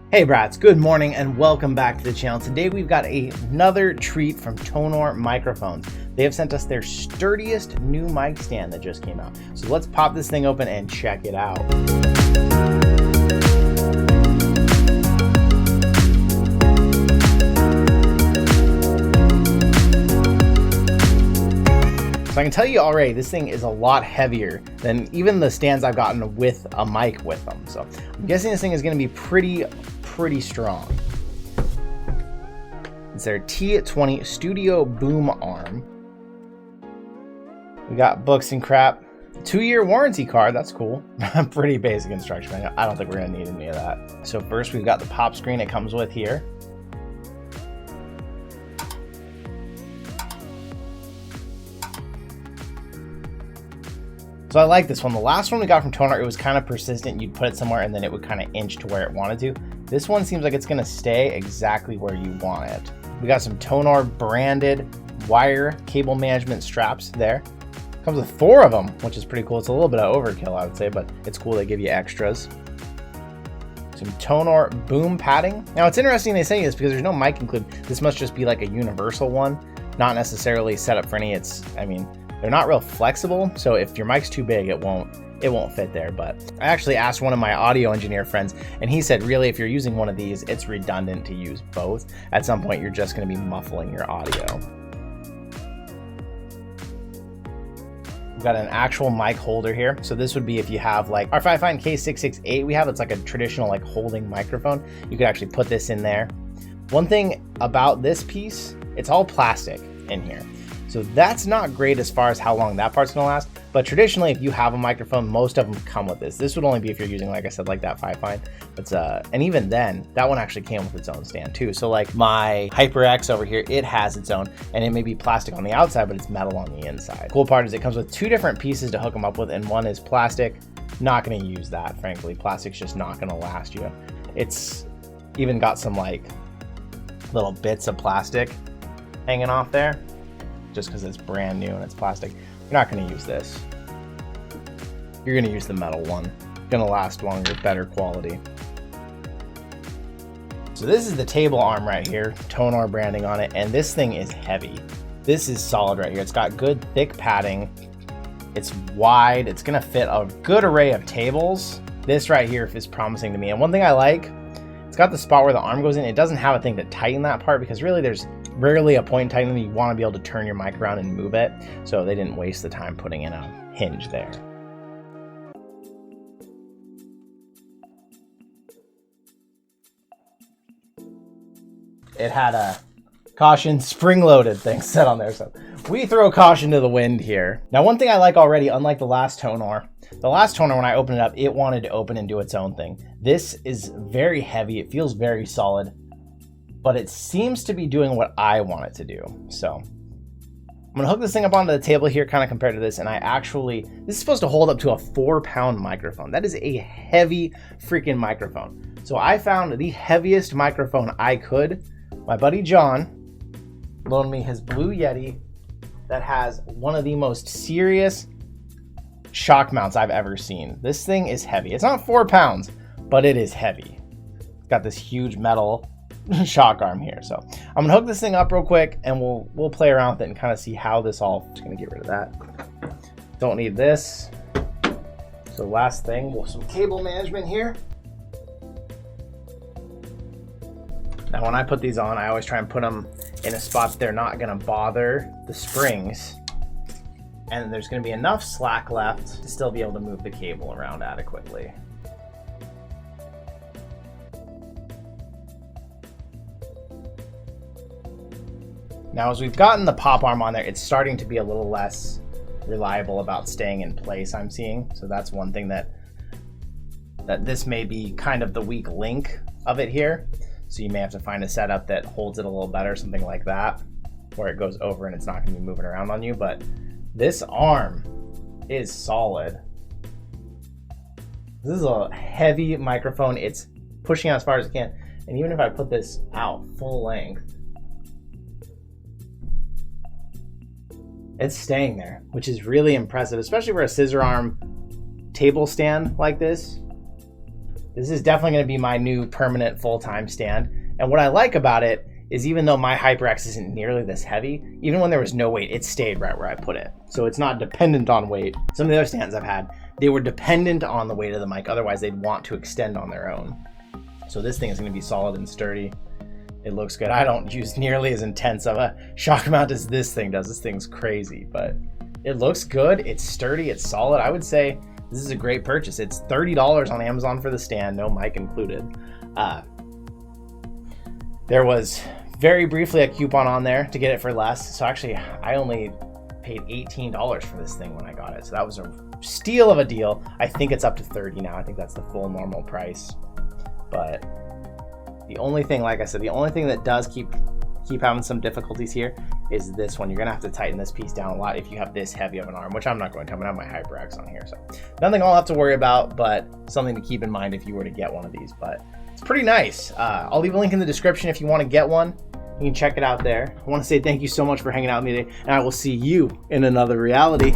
Hey brats, good morning and welcome back to the channel. Today we've got another treat from Tonor microphones. They have sent us their sturdiest new mic stand that just came out. So let's pop this thing open and check it out. So I can tell you already, this thing is a lot heavier than even the stands I've gotten with a mic with them. So I'm guessing this thing is going to be pretty strong. It's their T20 Studio Boom Arm. We got books and crap. 2-year warranty card, that's cool. Pretty basic instruction manual. I don't think we're going to need any of that. So first we've got the pop screen it comes with here. So I like this one. The last one we got from Tonor, it was kind of persistent. You'd put it somewhere and then it would kind of inch to where it wanted to. This one seems like it's going to stay exactly where you want it. We got some Tonor branded wire cable management straps there. Comes with 4 of them, which is pretty cool. It's a little bit of overkill, I would say, but it's cool they give you extras. Some Tonor boom padding. Now it's interesting they say this because there's no mic included. This must just be like a universal one, not necessarily set up for any. They're not real flexible, so if your mic's too big, it won't fit there. But I actually asked one of my audio engineer friends, and he said really if you're using one of these, it's redundant to use both. At some point, you're just going to be muffling your audio. We've got an actual mic holder here. So this would be if you have like our Fifine K668 we have, it's like a traditional like holding microphone. You could actually put this in there. One thing about this piece, it's all plastic in here. So that's not great as far as how long that part's gonna last, but traditionally if you have a microphone, most of them come with this. This would only be if you're using, like I said, like that Fifine. And even then, that one actually came with its own stand too. So like my HyperX over here, it has its own, and it may be plastic on the outside, but it's metal on the inside. Cool part is it comes with 2 different pieces to hook them up with, and one is plastic. Not gonna use that, frankly. Plastic's just not gonna last you. It's even got some like little bits of plastic hanging off there. Just because it's brand new and it's plastic. You're not going to use this. You're going to use the metal one. Going to last longer, better quality. So this is the table arm right here, Tonor branding on it, and this thing is heavy. This is solid right here. It's got good thick padding. It's wide. It's going to fit a good array of tables. This right here is promising to me. And one thing I like, it's got the spot where the arm goes in. It doesn't have a thing to tighten that part because really there's rarely a point in tightening. You want to be able to turn your mic around and move it. So they didn't waste the time putting in a hinge there. It had a caution spring-loaded thing set on there. So we throw caution to the wind here. Now, one thing I like already, unlike the last Tonor, when I opened it up, it wanted to open and do its own thing. This is very heavy. It feels very solid, but it seems to be doing what I want it to do. So I'm gonna hook this thing up onto the table here, kind of compared to this, and this is supposed to hold up to a 4-pound microphone. That is a heavy freaking microphone. So I found the heaviest microphone I could. My buddy John loaned me his blue Yeti that has one of the most serious shock mounts I've ever seen. This thing is heavy. It's not 4 pounds, but it is heavy. It's got this huge metal shock arm here. So I'm gonna hook this thing up real quick and we'll play around with it and kind of see how this all. Just gonna get rid of that. Don't need this. So last thing, some cable management here. Now when I put these on, I always try and put them in a spot that they're not gonna bother the springs, and there's gonna be enough slack left to still be able to move the cable around adequately. Now, as we've gotten the pop arm on there, it's starting to be a little less reliable about staying in place, I'm seeing. So that's one thing that this may be kind of the weak link of it here. So you may have to find a setup that holds it a little better, something like that, where it goes over and it's not gonna be moving around on you. But this arm is solid. This is a heavy microphone. It's pushing out as far as it can. And even if I put this out full length, it's staying there, which is really impressive, especially for a scissor arm table stand like this. This is definitely going to be my new permanent full-time stand. And what I like about it is even though my HyperX isn't nearly this heavy, even when there was no weight, it stayed right where I put it. So it's not dependent on weight. Some of the other stands I've had, they were dependent on the weight of the mic. Otherwise, they'd want to extend on their own. So this thing is going to be solid and sturdy. It looks good. I don't use nearly as intense of a shock mount as this thing does. This thing's crazy, but it looks good. It's sturdy. It's solid. I would say this is a great purchase. It's $30 on Amazon for the stand, no mic included. There was very briefly a coupon on there to get it for less. So actually, I only paid $18 for this thing when I got it. So that was a steal of a deal. I think it's up to $30 now. I think that's the full normal price. But the only thing, like I said, the only thing that does keep having some difficulties here is this one. You're gonna have to tighten this piece down a lot if you have this heavy of an arm, which I'm not going to. I'm gonna have my HyperX on here, so nothing I'll have to worry about, but something to keep in mind if you were to get one of these. But it's pretty nice. I'll leave a link in the description if you want to get one. You can check it out there. I want to say thank you so much for hanging out with me today, and I will see you in another reality.